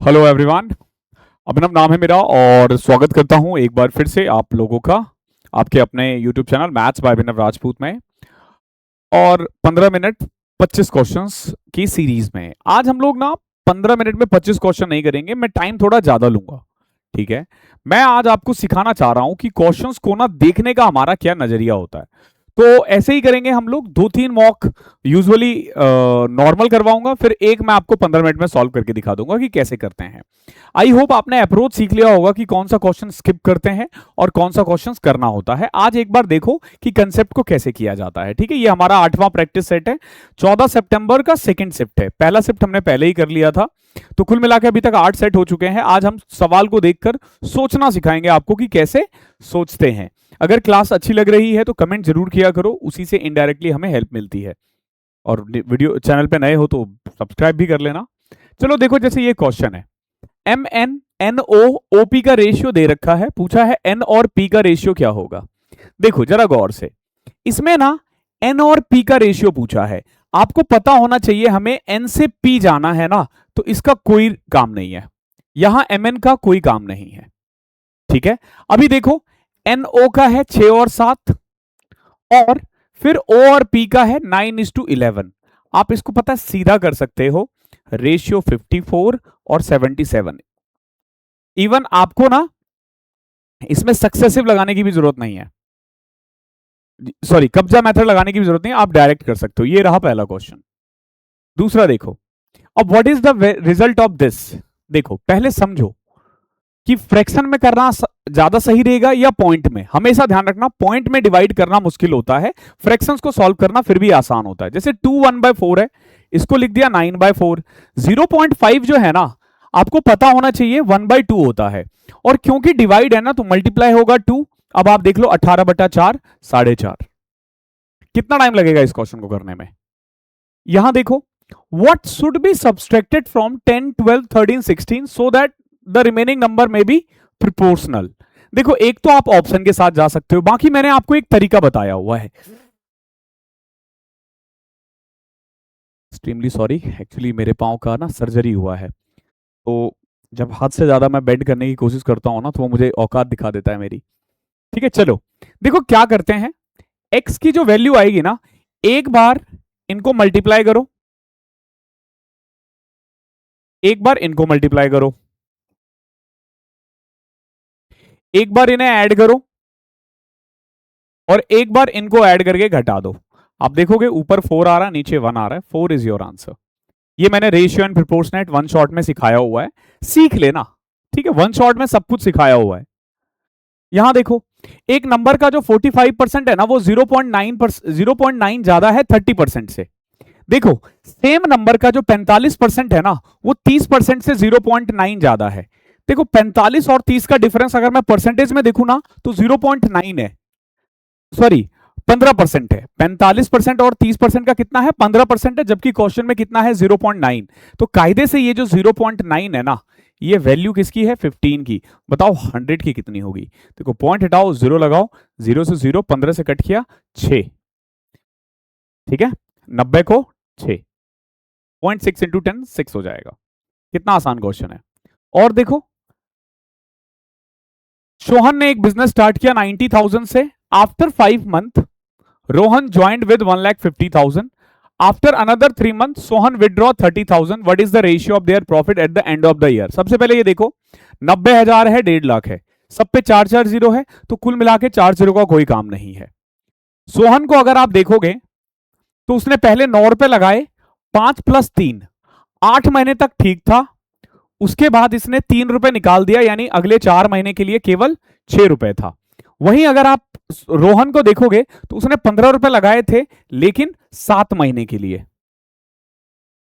Hello everyone. अभिनव नाम है मेरा और स्वागत करता हूं एक बार फिर से आप लोगों का आपके अपने यूट्यूब चैनल मैथ्स बाय अभिनव राजपूत में और 15 मिनट 25 क्वेश्चंस की सीरीज में। आज हम लोग ना 15 मिनट में 25 क्वेश्चन नहीं करेंगे, मैं टाइम थोड़ा ज्यादा लूंगा। ठीक है, मैं आज आपको सिखाना चाह रहा हूं कि क्वेश्चंस को ना देखने का हमारा क्या नजरिया होता है। तो ऐसे ही करेंगे हम लोग, 2-3 मॉक यूजुअली नॉर्मल करवाऊंगा, फिर एक मैं आपको 15 मिनट में सॉल्व करके दिखा दूंगा कि कैसे करते हैं। आई होप आपने अप्रोच सीख लिया होगा कि कौन सा क्वेश्चन स्किप करते हैं और कौन सा क्वेश्चन करना होता है। आज एक बार देखो कि कंसेप्ट को कैसे किया जाता है। ठीक है, ये हमारा 8वां प्रैक्टिस सेट है। 14 सितंबर का सेकंड शिफ्ट है, पहला शिफ्ट हमने पहले ही कर लिया था। तो कुल मिलाकर अभी तक 8 सेट हो चुके हैं। आज हम सवाल को देखकर सोचना सिखाएंगे आपको कि कैसे सोचते हैं। अगर क्लास अच्छी लग रही है तो कमेंट जरूर किया करो, उसी से इनडायरेक्टली हमें हेल्प मिलती है। और वीडियो चैनल पे नए हो तो सब्सक्राइब भी कर लेना। चलो देखो, जैसे ये क्वेश्चन है, M N N O P का रेशियो दे रखा है, पूछा है एन और पी का रेशियो क्या होगा। देखो जरा गौर से, इसमें ना एन और पी का रेशियो पूछा है। आपको पता होना चाहिए हमें एन से पी जाना है ना, तो इसका कोई काम नहीं है, यहां एम एन का कोई काम नहीं है। ठीक है, अभी देखो एन ओ का है 6 और 7 और फिर ओ और पी का है 9:11। आप इसको पता सीधा कर सकते हो, रेशियो 54 और 77। इवन आपको ना इसमें सक्सेसिव लगाने की भी जरूरत नहीं है, सॉरी कब्जा मेथड लगाने की भी जरूरत नहीं है, आप डायरेक्ट कर सकते हो। ये रहा पहला क्वेश्चन। दूसरा देखो, अब what is the result of this. देखो पहले समझो कि फ्रैक्शन में करना ज्यादा सही रहेगा या पॉइंट में। हमेशा ध्यान रखना, पॉइंट में डिवाइड करना मुश्किल होता है, फ्रैक्शंस को सॉल्व करना फिर भी आसान होता है। जैसे 2 1/4 है, इसको लिख दिया 9/4। 0.5 जो है ना, आपको पता होना चाहिए 1/2 होता है, और क्योंकि डिवाइड है ना तो मल्टीप्लाई होगा 2। अब आप देख लो 18/4 4.5। कितना टाइम लगेगा इस क्वेश्चन को करने में। यहां देखो, what should be subtracted from 10 12 13 16 so that the remaining number may be proportional। देखो एक तो आप ऑप्शन के साथ जा सकते हो, बाकी मैंने आपको एक तरीका बताया हुआ है। एक्सट्रीमली सॉरी, एक्चुअली मेरे पांव का ना सर्जरी हुआ है, तो जब हाथ से ज्यादा मैं बेंड करने की कोशिश करता हूं ना तो वो मुझे औकात दिखा देता है मेरी। ठीक है, चलो देखो क्या करते हैं। x की जो वैल्यू आएगी ना, एक बार इनको मल्टीप्लाई करो, एक बार इनको मल्टीप्लाई करो, एक बार इन्हें ऐड करो और एक बार इनको ऐड करके घटा दो। आप देखोगे ऊपर 4 आ रहा है, नीचे 1 आ रहा है। 4 इज योर आंसर। ये मैंने ratio and proportionate one shot में सिखाया हुआ है, सीख लेना। ठीक है, वन शॉट में सब कुछ सिखाया हुआ है। यहां देखो, एक नंबर का जो 45% है ना, वो 0.9 ज्यादा है 30% से। देखो सेम नंबर का जो 45% है ना, वो 30% से 0.9 ज्यादा है। देखो 45 और 30 का डिफरेंस अगर मैं परसेंटेज में देखूं ना तो 0.9 है, सॉरी 15% है। 45% और 30% का कितना है, 15% है, जबकि क्वेश्चन में कितना है 0.9। तो कायदे से ये जो 0.9 है ना, ये वैल्यू किसकी है, 15 की। बताओ 100 की कितनी होगी। देखो पॉइंट हटाओ, 0 लगाओ, 0 से 0, 15 से कट किया 6। ठीक है, 90 को 6, 0.6 इंटू 10 6 हो जाएगा। कितना आसान क्वेश्चन है। और देखो, सोहन ने एक बिजनेस स्टार्ट किया 90,000 से। After 5 month Rohan joined with 1,50,000। After another 3 month Sohan withdraw 30,000। What is the ratio of their profit eight the end of the year. सबसे पहले ये देखो, 90,000 है, 1.5 लाख है, सब पे 4 जीरो है, तो कुल मिला के 4 जीरो का कोई काम नहीं है। सोहन को अगर आप देखोगे तो उसने पहले 9 रुपए लगाए, 5 + 3 8 महीने तक ठीक था। उसके बाद इसने 3 रुपए निकाल दिया, यानी अगले 4 महीने के लिए केवल 6 रुपए था। वहीं अगर आप रोहन को देखोगे तो उसने 15 रुपए लगाए थे, लेकिन 7 महीने के लिए।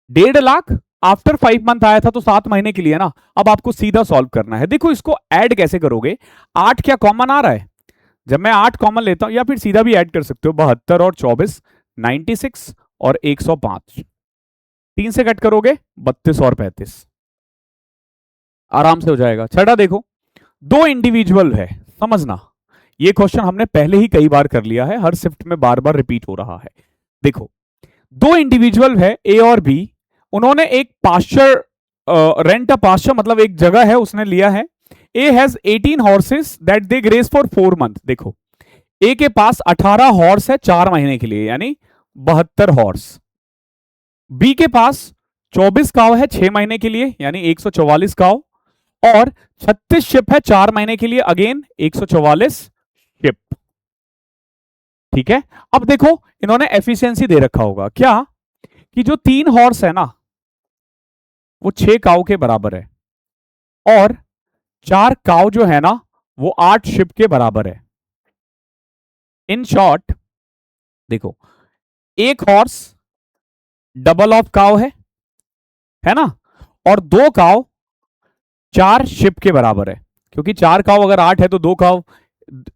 1.5 लाख आफ्टर 5 मंथ आया था, तो 7 महीने के लिए ना। अब आपको सीधा सॉल्व करना है। देखो इसको ऐड कैसे करोगे, 8 क्या कॉमन आ रहा है, जब मैं 8 कॉमन लेता हूं, या फिर सीधा भी ऐड कर सकते हो, 72 और 24 96 और 105। 3 से कट करोगे 32 और 35, आराम से हो जाएगा। छठा देखो, दो इंडिविजुअल है, समझना ये क्वेश्चन हमने पहले ही कई बार कर लिया है, हर शिफ्ट में बार बार रिपीट हो रहा है। देखो दो इंडिविजुअल है ए और बी, उन्होंने एक पास्चर रेंट अ पास्चर मतलब एक जगह है उसने लिया है। A has 18 horses that they graze for 4 month. देखो ए के पास 18 हॉर्स है 4 महीने के लिए यानी 72 हॉर्स। बी के पास 24 काव है 6 महीने के लिए यानी 144 काव और 36 शिप है 4 महीने के लिए अगेन 144 शिप। ठीक है, अब देखो इन्होंने एफिशिएंसी दे रखा होगा क्या कि जो 3 हॉर्स है ना वो 6 काव के बराबर है और 4 काव जो है ना वो 8 शिप के बराबर है। इन शॉर्ट देखो एक हॉर्स डबल ऑफ काव है ना, और 2 काव 4 शिप के बराबर है क्योंकि 4 काव अगर 8 है तो 2 काव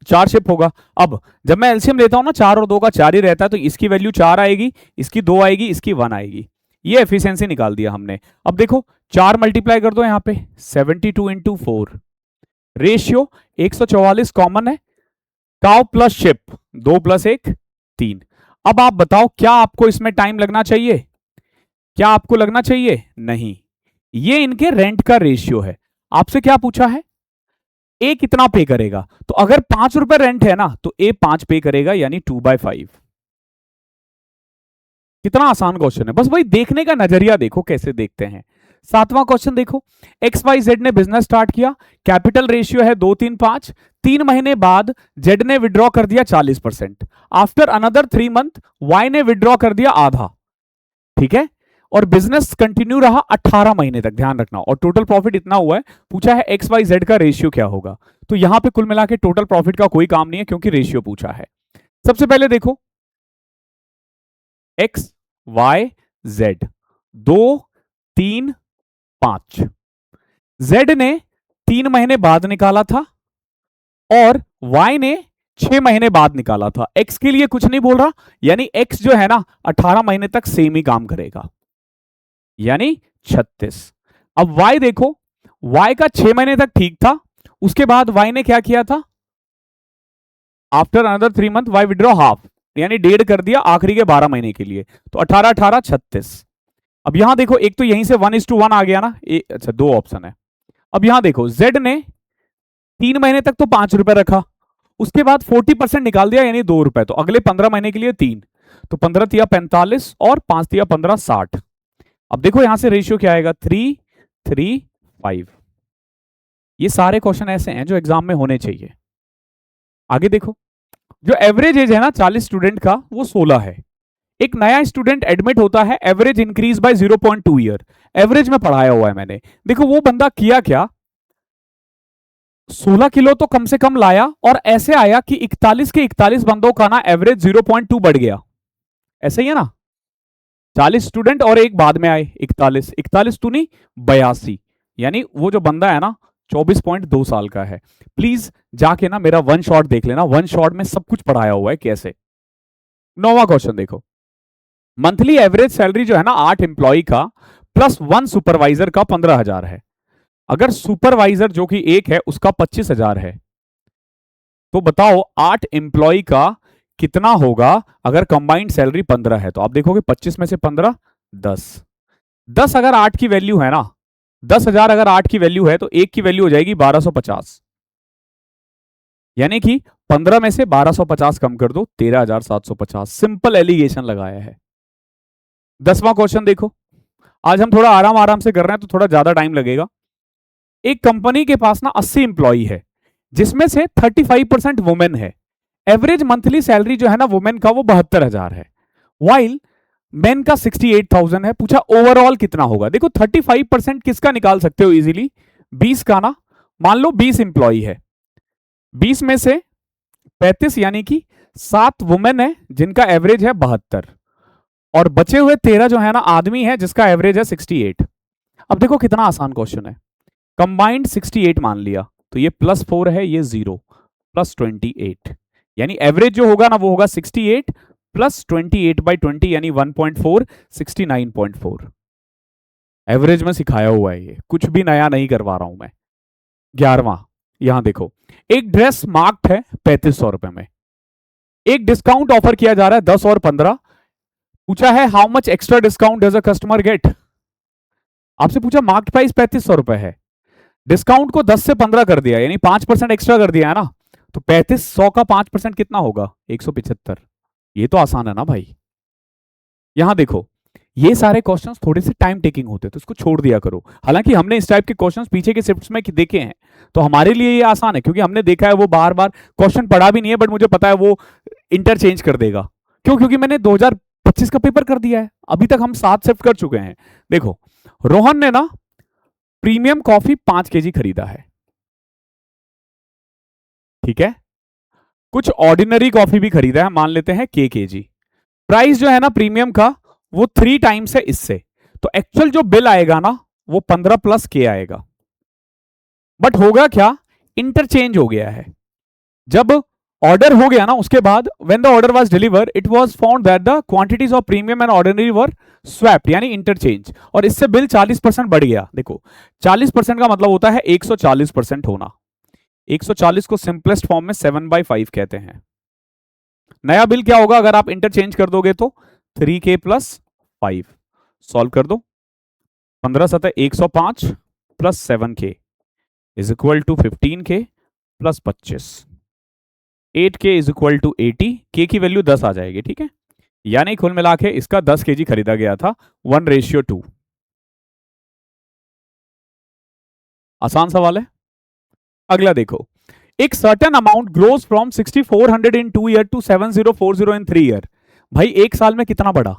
4 शिप होगा। अब जब मैं एलसीएम लेता हूं ना 4 और 2 का 4 ही रहता है तो इसकी वैल्यू 4 आएगी, इसकी 2 आएगी, इसकी 1 आएगी। ये एफिशिएंसी निकाल दिया हमने। अब देखो 4 मल्टीप्लाई कर दो यहां पे 72 इंटू 4 रेशियो 144 कॉमन है, काव प्लस शिप 2 प्लस 1 3। अब आप बताओ क्या आपको इसमें टाइम लगना चाहिए? क्या आपको लगना चाहिए? नहीं, ये इनके रेंट का रेशियो है। आपसे क्या पूछा है? ए कितना पे करेगा, तो अगर 5 रुपए रेंट है ना तो ए 5 पे करेगा यानी 2/5। कितना आसान क्वेश्चन है, बस वही देखने का नजरिया देखो कैसे देखते हैं। 7वां क्वेश्चन देखो, XYZ ने बिजनेस स्टार्ट किया, कैपिटल रेशियो है 235, 3 महीने बाद जेड ने विड्रॉ कर दिया 40%, आफ्टर अनदर 3 मंथ वाई ने विड्रॉ कर दिया आधा। ठीक है, और बिजनेस कंटिन्यू रहा 18 महीने तक, ध्यान रखना, और टोटल प्रॉफिट इतना हुआ है। पूछा है XYZ का रेशियो क्या होगा, तो यहां पे कुल मिला के टोटल प्रॉफिट का कोई काम नहीं है क्योंकि रेशियो पूछा है। सबसे पहले देखो XYZ 2 3 5, Z ने 3 महीने बाद निकाला था और Y ने 6 महीने बाद निकाला था। X के लिए कुछ नहीं बोल रहा, यानी X जो है ना 18 महीने तक सेम ही काम करेगा यानी 36। अब Y देखो, Y का 6 महीने तक ठीक था, उसके बाद Y ने क्या किया था, after another 3 month Y withdraw half यानी 1.5 कर दिया आखिरी के 12 महीने के लिए, तो 18 18 36। अब यहां देखो एक तो यहीं से 1:1 आ गया ना, अच्छा 2 ऑप्शन है। अब यहां देखो Z ने 3 महीने तक तो 5 रुपए रखा, उसके बाद 40% निकाल दिया यानी 2 रुपए, तो अगले 15 महीने के लिए 3, तो 15 तिया 45 और 5 तिया 15 60। अब देखो यहां से रेशियो क्या आएगा 3 3 5। ये सारे क्वेश्चन ऐसे हैं जो एग्जाम में होने चाहिए। आगे देखो, जो एवरेज एज है ना 40 स्टूडेंट का वो 16 है। एक नया स्टूडेंट एडमिट होता है, average increase by 0.2 year, average में पढ़ाया हुआ है मैंने। देखो वो बंदा किया क्या, 16 किलो तो कम से कम लाया और ऐसे आया कि 41 के 41 बंदों का ना एवरेज 0.2 बढ़ गया। ऐसे ही है ना, 40 स्टूडेंट और एक बाद में आए 41 41 तो नहीं 82, यानी वो जो बंदा है ना 24.2 साल का है। प्लीज जाके ना मेरा वन शॉट देख लेना, वन शॉट में सब कुछ पढ़ाया हुआ है कैसे। 9वां क्वेश्चन देखो, मंथली एवरेज सैलरी जो है ना 8 एम्प्लॉय का प्लस 1 सुपरवाइजर का 15,000 है। अगर सुपरवाइजर जो कि एक है उसका 25,000 है, तो बताओ 8 एम्प्लॉय का कितना होगा अगर कंबाइंड सैलरी 15 है। तो आप देखोगे 25 में से 15 10 10 अगर 8 की वैल्यू है ना, 10,000 अगर 8 की वैल्यू है तो एक की वैल्यू हो जाएगी 1250, यानी कि 15 में से 1250 कम कर दो 13,750। सिंपल एलिगेशन लगाया है। 10वां क्वेश्चन देखो, आज हम थोड़ा आराम आराम से कर रहे हैं तो थोड़ा ज्यादा टाइम लगेगा। एक कंपनी के पास ना 80 इंप्लॉई है जिसमें से 35% वुमेन है। एवरेज मंथली सैलरी जो है ना वुमेन का वो 72,000 है, वाइल मेन का 68,000 है। पूछा ओवरऑल कितना होगा। देखो 35% किसका निकाल सकते हो इजीली, 20 का ना। मान लो 20 इंप्लॉई है, 20 में से 35 यानी कि 7 वुमेन है जिनका एवरेज है 72, और बचे हुए 13 जो है ना आदमी है जिसका एवरेज है 68। अब देखो कितना आसान क्वेश्चन है, कंबाइंड 68 मान लिया तो ये +4 है, ये 0 प्लस 28, यानी एवरेज जो होगा ना वो होगा 68 प्लस 28/20 यानी 1.4 69.4। एवरेज में सिखाया हुआ है, ये कुछ भी नया नहीं करवा रहा हूं मैं। 11वां, यहां देखो, एक ड्रेस मार्क्ड है 3500 रुपए में, एक डिस्काउंट ऑफर किया जा रहा है 10 और 15। पूछा है how much extra discount does a customer get. आपसे पूछा मार्केट प्राइस 3500 रुपए है, डिस्काउंट को 10 से 15 कर दिया, यानी 5% एक्स्ट्रा कर दिया है ना, तो 3500 का 5% कितना होगा? 175। ये तो आसान है ना भाई। यहां देखो, ये सारे क्वेश्चंस थोड़े से टाइम टेकिंग होते हैं, तो इसको छोड़ दिया करो। हालांकि हमने इस टाइप के क्वेश्चंस पीछे के शिफ्ट्स में देखे हैं, तो हमारे लिए ये आसान है, क्योंकि हमने देखा है वो बार बार क्वेश्चन पढ़ा भी नहीं है, बट मुझे पता है वो इंटरचेंज कर देगा। क्यों? क्योंकि मैंने 2025 का पेपर कर दिया है, अभी तक हम 7 शिफ्ट कर चुके हैं। देखो, रोहन ने ना प्रीमियम कॉफी 5 केजी खरीदा है, ठीक है। कुछ ऑर्डिनरी कॉफी भी खरीदा है, मान लेते हैं केजी। प्राइस जो है ना प्रीमियम का, वो 3 टाइम्स है इससे, तो एक्चुअल जो बिल आएगा ना, वो 15 प्लस के आएगा। बट होगा क्या? इंटरचेंज हो गया है। जब ऑर्डर हो गया ना, उसके बाद when the order was deliver, it was found that the quantities of premium and ordinary were swapped, यानी इंटरचेंज, और इससे बिल 40% बढ़ गया। देखो, 40% का मतलब होता है 140% होना। 140 को सिंपलेस्ट फॉर्म में 7/5 कहते हैं। नया बिल क्या होगा अगर आप इंटरचेंज कर दोगे तो? 3K plus 5। सॉल्व कर दो, 15 सतह 105 plus 7K is equal to 15K plus 25। 8K is equal to 80, K की वैल्यू 10 आ जाएगी, ठीक है। यानी कुल मिला के इसका 10 केजी खरीदा गया था, 1:2। आसान सवाल है। अगला देखो, एक certain amount grows from 6400 in 2 year to 7040 in 3 year. भाई एक साल में कितना बढ़ा?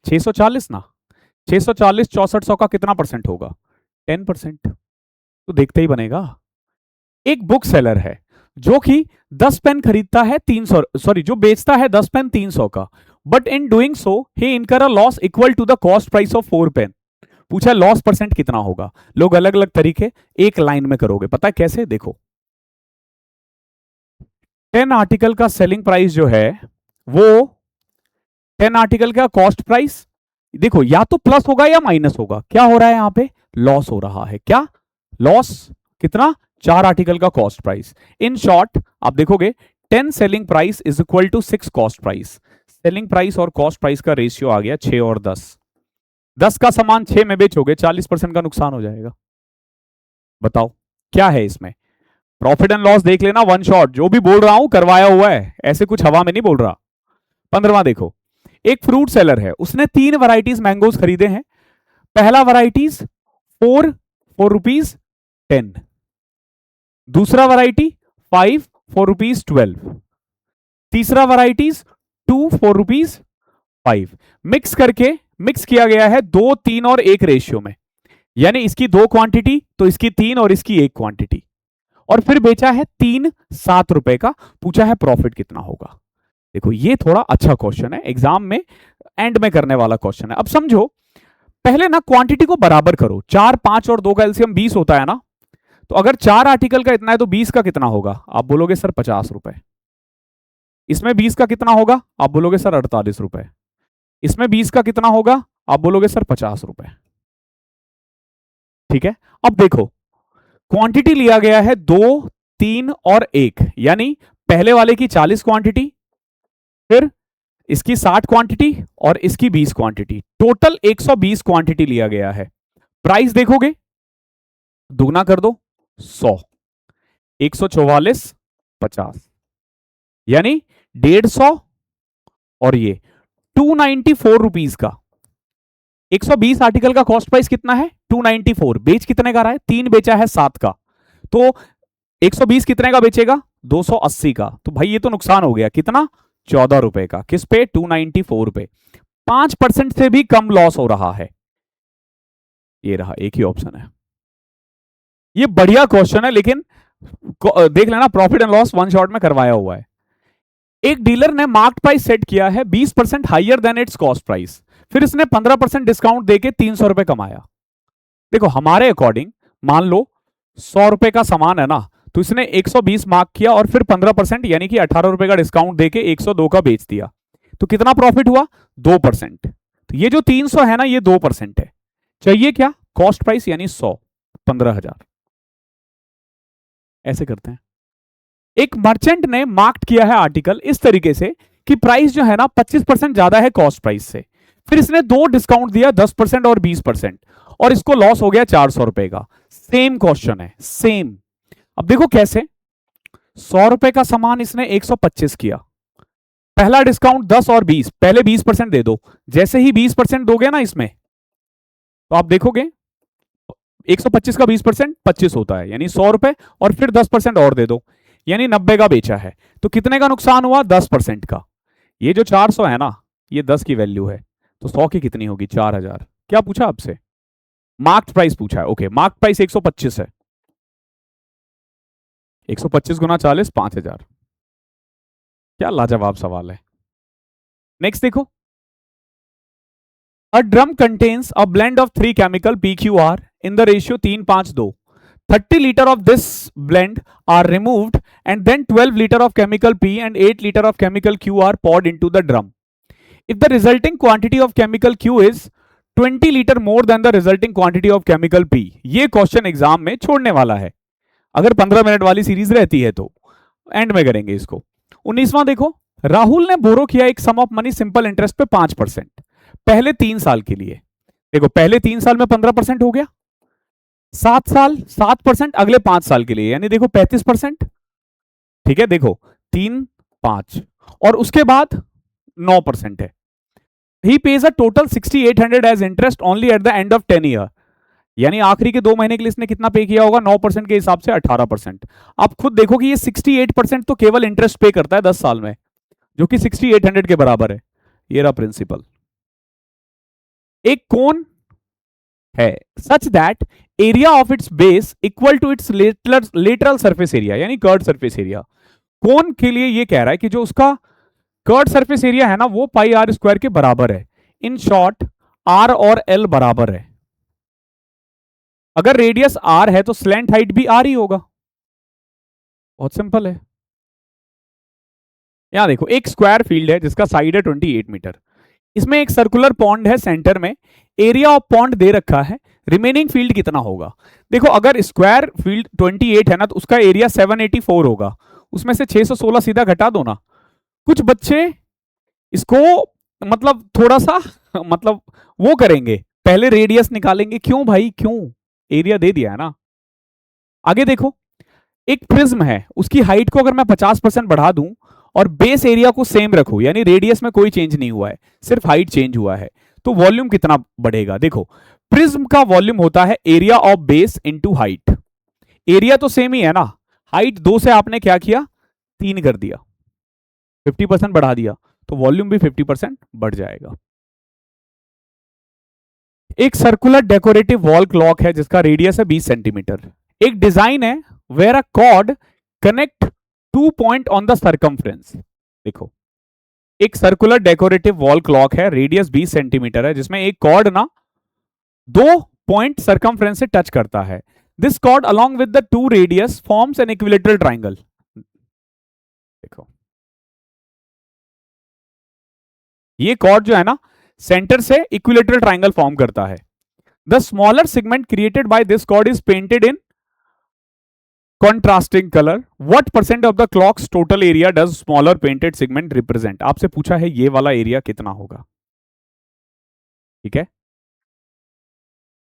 640 ना। 640 6400 का कितना परसेंट होगा? 10%। तो देखते ही बनेगा। एक बुक सेलर है जो कि 10 पेन खरीदता है 300, सॉरी जो बेचता है 10 पेन 300 का, but in doing so he incur a loss equal to the cost price of 4 pen. पूछा लॉस परसेंट कितना होगा। लोग अलग अलग तरीके एक लाइन में करोगे, पता है कैसे? देखो, 10 आर्टिकल का सेलिंग प्राइस जो है वो 10 आर्टिकल का कॉस्ट प्राइस, देखो या तो प्लस होगा या माइनस होगा। क्या हो रहा है यहां पे? लॉस हो रहा है। क्या लॉस? कितना? 4 आर्टिकल का कॉस्ट प्राइस। इन शॉर्ट आप देखोगे 10 selling price is equal to 6 cost price. Selling price और कॉस्ट प्राइस का रेशियो आ गया 6 और 10। 10 का सामान 6 में बेचोगे, 40% का नुकसान हो जाएगा। बताओ क्या है इसमें? प्रॉफिट एंड लॉस देख लेना, वन शॉट। जो भी बोल रहा हूं करवाया हुआ है, ऐसे कुछ हवा में नहीं बोल रहा। 15वां देखो, एक फ्रूट सेलर है, उसने 3 वैरायटीज मैंगोज खरीदे हैं। पहला वैरायटीज 4 रुपीज 10, दूसरा वैरायटी 5 4 रुपीज 12, तीसरा वैरायटीज 2 4 रुपीज 5। मिक्स किया गया है 2 3 और 1 रेशियो में, यानी इसकी 2 क्वांटिटी तो इसकी 3 और इसकी 1 क्वांटिटी, और फिर बेचा है 3 7 रुपए का। पूछा है प्रॉफिट कितना होगा। देखो ये थोड़ा अच्छा क्वेश्चन है, एग्जाम में एंड में करने वाला क्वेश्चन है। अब समझो, पहले ना क्वांटिटी को बराबर करो। 4 5 और 2 का एलसीएम 20 होता है ना, तो अगर 4 आर्टिकल का इतना है तो 20 का कितना होगा? आप बोलोगे सर 50 रुपए। इसमें 20 का कितना होगा? आप बोलोगे सर 48 रुपए। इसमें 20 का कितना होगा? आप बोलोगे सर 50 रुपए। ठीक है। अब देखो, क्वांटिटी लिया गया है 2 3 और 1, यानी पहले वाले की 40 क्वांटिटी, फिर इसकी 60 क्वांटिटी और इसकी 20 क्वांटिटी, टोटल 120 क्वांटिटी लिया गया है। प्राइस देखोगे, दुगना कर दो 100, 144 50, यानी 150 और ये 294 रुपीज का। 120 आर्टिकल का कॉस्ट प्राइस कितना है? 294। बेच कितने का रहा है? 3 बेचा है 7 का, तो 120 कितने का बेचेगा? 280 का। तो भाई ये तो नुकसान हो गया। कितना? 14 रुपए का। किस पे? 294 पे। 5% से भी कम लॉस हो रहा है। ये रहा, एक ही ऑप्शन है। ये बढ़िया क्वेश्चन है, लेकिन देख लेना profit and loss one shot में करवाया हुआ है। एक डीलर ने मार्केट प्राइस सेट किया है 20% higher than its cost price, फिर इसने 15% डिस्काउंट देके 300 रुपए कमाया। देखो हमारे अकॉर्डिंग, मान लो 100 रुपए का सामान है ना, तो इसने 120 मार्क किया और फिर 15% यानी कि 18 रुपए का डिस्काउंट देके 102 का बेच दिया, तो कितना प्रॉफिट हुआ? 2%। तो ये जो 300 है ना, ये 2% है। चाहिए क्या? कॉस्ट प्राइस यानी 100, 15,000। ऐसे करते हैं। एक मर्चेंट ने मार्क किया है आर्टिकल इस तरीके से कि प्राइस जो है ना 25% ज्यादा है कॉस्ट प्राइस से, फिर इसने दो डिस्काउंट दिया 10% और 20%, और इसको लॉस हो गया 400 रुपए का। सेम क्वेश्चन है, सेम। अब देखो कैसे, 100 रुपए का सामान इसने 125 किया, पहला डिस्काउंट 10 और 20, पहले 20% दे दो, जैसे ही 20% दोगे ना इसमें, तो आप देखोगे 125 का 20% 25 होता है, यानी 100 रुपए, और फिर 10% और दे दो, यानी 90 का बेचा है। तो कितने का नुकसान हुआ? 10% का। ये जो 400 है ना, ये 10 की वैल्यू है, तो 100 की कितनी होगी? 4000। क्या पूछा आपसे? मार्क्ड प्राइस पूछा है। ओके, मार्क्ड प्राइस 125 है, 125 गुना 40, 5000। क्या लाजवाब सवाल है। नेक्स्ट देखो, a drum contains a blend of 3 chemical PQR in the ratio 3:5:2. 30 liter of this blend are removed and then 12 liter of chemical P and 8 liter of chemical Q are poured into the drum. If the resulting quantity of chemical Q is 20 liter more than the resulting quantity of chemical P. ये question exam में छोड़ने वाला है, अगर 15 minute वाली series रहती है तो एंड में करेंगे इसको। 19वां देखो, राहुल ने बोरो किया एक सम ऑफ मनी सिंपल इंटरेस्ट पे 5%, पहले 3 साल के लिए। देखो पहले 3 साल में 15% हो गया, 7 साल 7%, अगले 5 साल के लिए, यानी देखो 35%। ठीक है, देखो 3 5 और उसके बाद 9% है। He pays a total 6800 as interest only at the end of 10 year, यानी आखिरी के 2 महीने के लिए इसने कितना पे किया होगा? 9% के हिसाब से 18%। आप खुद देखो कि ये 68% तो केवल इंटरेस्ट पे करता है 10 साल में, जो कि 6800 के बराबर है। ये रहा प्रिंसिपल। एक कोन है such that area of its base equal to its lateral surface area, यानी कर्ड सरफेस एरिया। कोन के लिए ये कह रहा है कि जो उसका कर्ड सरफेस एरिया है ना, वो पाई आर स्क्वायर के बराबर है। इन शॉर्ट आर और एल बराबर है। अगर रेडियस आर है तो स्लैंट हाइट भी आर ही होगा। बहुत सिंपल है। यहां देखो, एक स्क्वायर फील्ड है जिसका साइड है 28 मीटर, इसमें एक सर्कुलर पॉन्ड है सेंटर में, एरिया ऑफ पॉन्ड दे रखा है, रिमेनिंग फील्ड कितना होगा? देखो अगर स्क्वायर फील्ड 28 है ना, तो उसका एरिया 784 होगा, उसमें से 616 सीधा घटा दो ना। कुछ बच्चे इसको मतलब थोड़ा सा मतलब वो करेंगे, पहले रेडियस निकालेंगे। क्यों भाई, क्यों? एरिया दे दिया है ना। आगे देखो, एक प्रिज्म है, उसकी हाइट को अगर मैं 50% बढ़ा दूं और बेस एरिया को सेम रखूं, यानी रेडियस में कोई चेंज नहीं हुआ है, सिर्फ हाइट चेंज हुआ है, तो वॉल्यूम कितना बढ़ेगा? देखो प्रिज्म का वॉल्यूम होता है area of base into height. Area तो सेम ही है ना, हाइट 2 से आपने क्या किया? 3 कर दिया, 50% बढ़ा दिया, तो वॉल्यूम भी 50% बढ़ जाएगा। एक सर्कुलर डेकोरेटिव वॉल क्लॉक है जिसका रेडियस है 20 सेंटीमीटर। एक डिजाइन है where a chord connect 2 point on the circumference. देखो एक सर्कुलर डेकोरेटिव वॉल क्लॉक है, रेडियस 20 सेंटीमीटर है, जिसमें एक कॉर्ड ना 2 पॉइंट सर्कमफ्रेंस से टच करता है। This cord along with the 2 radius forms an equilateral triangle. देखो ये कॉर्ड जो है ना, सेंटर से इक्विलेटरल ट्राइंगल फॉर्म करता है। The smaller segment created by this cord is painted in contrasting color. What percent of the clock's total area does smaller painted segment represent? आपसे पूछा है ये वाला एरिया कितना होगा। ठीक है,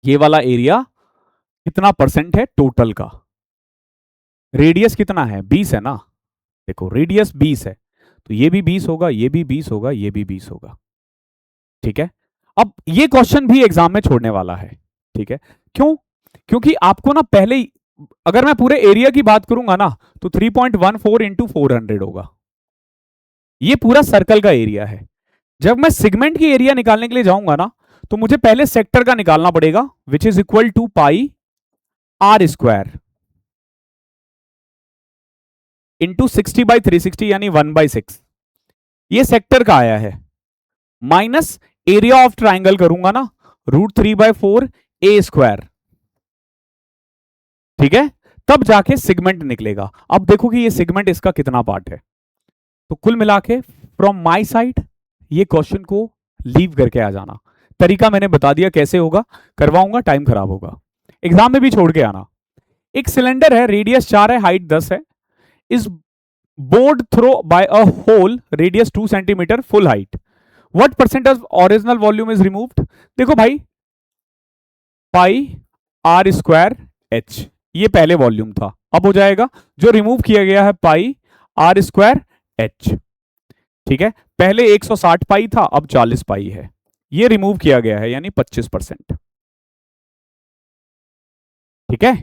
ये वाला एरिया कितना परसेंट है टोटल का? रेडियस कितना है? 20 है ना। देखो रेडियस 20 है, तो ये भी 20 होगा, ये भी 20 होगा, ये भी 20 होगा। ठीक है, अब ये क्वेश्चन भी एग्जाम में छोड़ने वाला है। ठीक है, क्यों? क्योंकि आपको ना पहले ही, अगर मैं पूरे एरिया की बात करूंगा ना, तो 3.14 इंटू 400 होगा। ये पूरा सर्कल का एरिया है। जब मैं सेगमेंट की एरिया निकालने के लिए जाऊंगा ना, तो मुझे पहले सेक्टर का निकालना पड़ेगा, which is equal to pi R square into 60/360, यानी 1/6। ये सेक्टर का आया है, माइनस एरिया ऑफ ट्राइंगल करूंगा ना, √3/4 ए स्क्वायर। ठीक है, तब जाके सेगमेंट निकलेगा। अब देखो कि ये सेगमेंट इसका कितना पार्ट है। तो कुल मिला के फ्रॉम माई साइड ये क्वेश्चन को लीव करके आ जाना। तरीका मैंने बता दिया कैसे होगा, करवाऊंगा, टाइम खराब होगा, एग्जाम में भी छोड़ के आना। एक सिलेंडर है, रेडियस 4 है, हाइट 10 है, is bored through by a hole, radius 2 centimetre, full height. What percent of original volume is removed? देखो भाई, पाई आर स्क्वायर एच, ये पहले वॉल्यूम था, अब हो जाएगा जो रिमूव किया गया है पाई आर स्क्वायर एच। ठीक है, पहले 160 पाई था, अब 40 पाई है, ये रिमूव किया गया है, यानी 25%। ठीक है,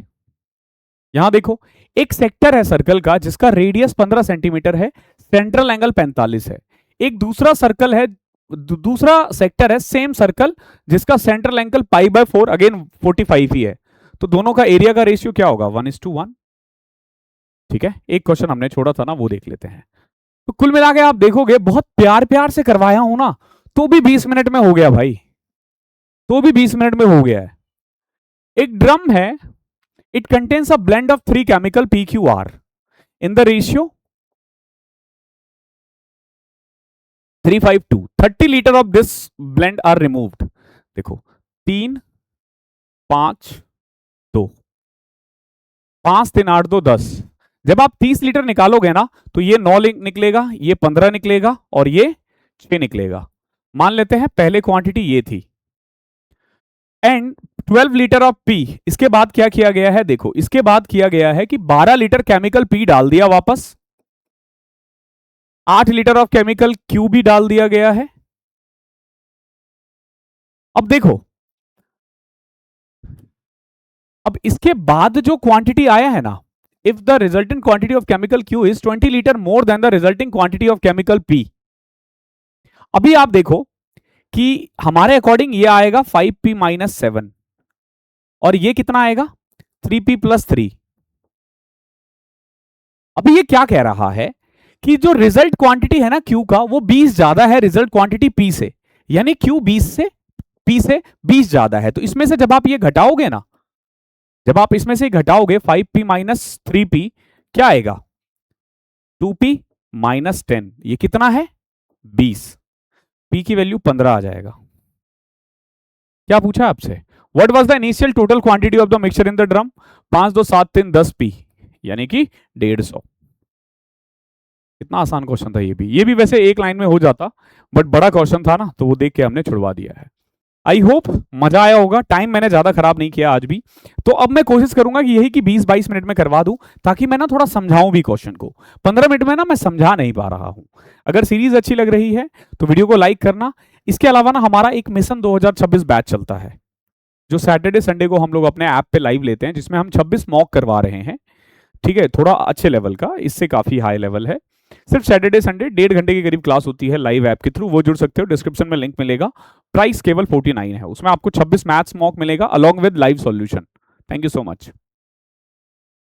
यहां देखो, एक सेक्टर है सर्कल का जिसका रेडियस 15 सेंटीमीटर है, सेंट्रल एंगल 45 है। एक दूसरा सर्कल है, दूसरा सेक्टर है सेम सर्कल जिसका central angle pi by 4 again 45 ही है, तो दोनों का एरिया का रेशियो क्या होगा? 1:1। ठीक है, एक क्वेश्चन हमने छोड़ा था ना, वो देख लेते हैं। तो कुल मिला के आप देखोगे, बहुत प्यार प्यार से करवाया हूं ना, तो भी 20 मिनट में हो गया भाई, तो भी 20 मिनट में हो गया है। एक ड्रम है, it contains a blend of 3 chemical PQR in the ratio 3:5:2। 30 litre of this blend are removed. देखो 3 5 2, 5 3 8 2 10। जब आप 30 लीटर निकालोगे ना, तो ये 9 निकलेगा, ये 15 निकलेगा और ये 6 निकलेगा। मान लेते हैं पहले क्वांटिटी ये थी, एंड 12 लीटर ऑफ पी। इसके बाद क्या किया गया है? देखो, इसके बाद किया गया है कि 12 लीटर केमिकल पी डाल दिया वापस, 8 लीटर ऑफ केमिकल क्यू भी डाल दिया गया है। अब देखो, अब इसके बाद जो क्वांटिटी आया है ना, if the resultant quantity of chemical Q is 20 litre more than the resulting quantity of chemical P. अभी आप देखो कि हमारे अकॉर्डिंग ये आएगा 5p माइनस 7, और ये कितना आएगा? 3p plus 3। अभी ये क्या कह रहा है कि जो रिजल्ट क्वांटिटी है ना क्यू का, वो 20 ज्यादा है रिजल्ट क्वांटिटी पी से, यानी क्यू 20 से पी से 20 ज्यादा है। तो इसमें से जब आप ये घटाओगे ना, जब आप इसमें से घटाओगे 5p माइनस 3p, क्या आएगा? 2p माइनस 10, ये कितना है? 20। p की वैल्यू 15 आ जाएगा। क्या पूछा आपसे? What was the initial total quantity of the mixture in the drum? 5 2 7 3 10 p, यानी कि 150। कितना आसान क्वेश्चन था ये भी वैसे एक लाइन में हो जाता, बट बड़ा क्वेश्चन था ना, तो वो देख के हमने छुड़वा दिया है। आई होप मजा आया होगा। टाइम मैंने ज्यादा खराब नहीं किया आज भी, तो अब मैं कोशिश करूंगा कि यही कि 20-22 मिनट में करवा दूं, ताकि मैं ना थोड़ा समझाऊं भी क्वेश्चन को। 15 मिनट में ना मैं समझा नहीं पा रहा हूं। अगर सीरीज अच्छी लग रही है तो वीडियो को लाइक करना। इसके अलावा ना हमारा एक मिशन 2026 बैच चलता है, जो सैटरडे संडे को हम लोग अपने ऐप पे लाइव लेते हैं, जिसमें हम 26 मॉक करवा रहे हैं। ठीक है, थोड़ा अच्छे लेवल का, इससे काफी हाई लेवल है। सिर्फ सैटरडे संडे 1.5 घंटे के करीब क्लास होती है लाइव ऐप के थ्रू, वो जुड़ सकते हो। डिस्क्रिप्शन में लिंक मिलेगा। प्राइस केवल 49 है, उसमें आपको 26 मैथ्स मॉक मिलेगा along with live solution. Thank you so much.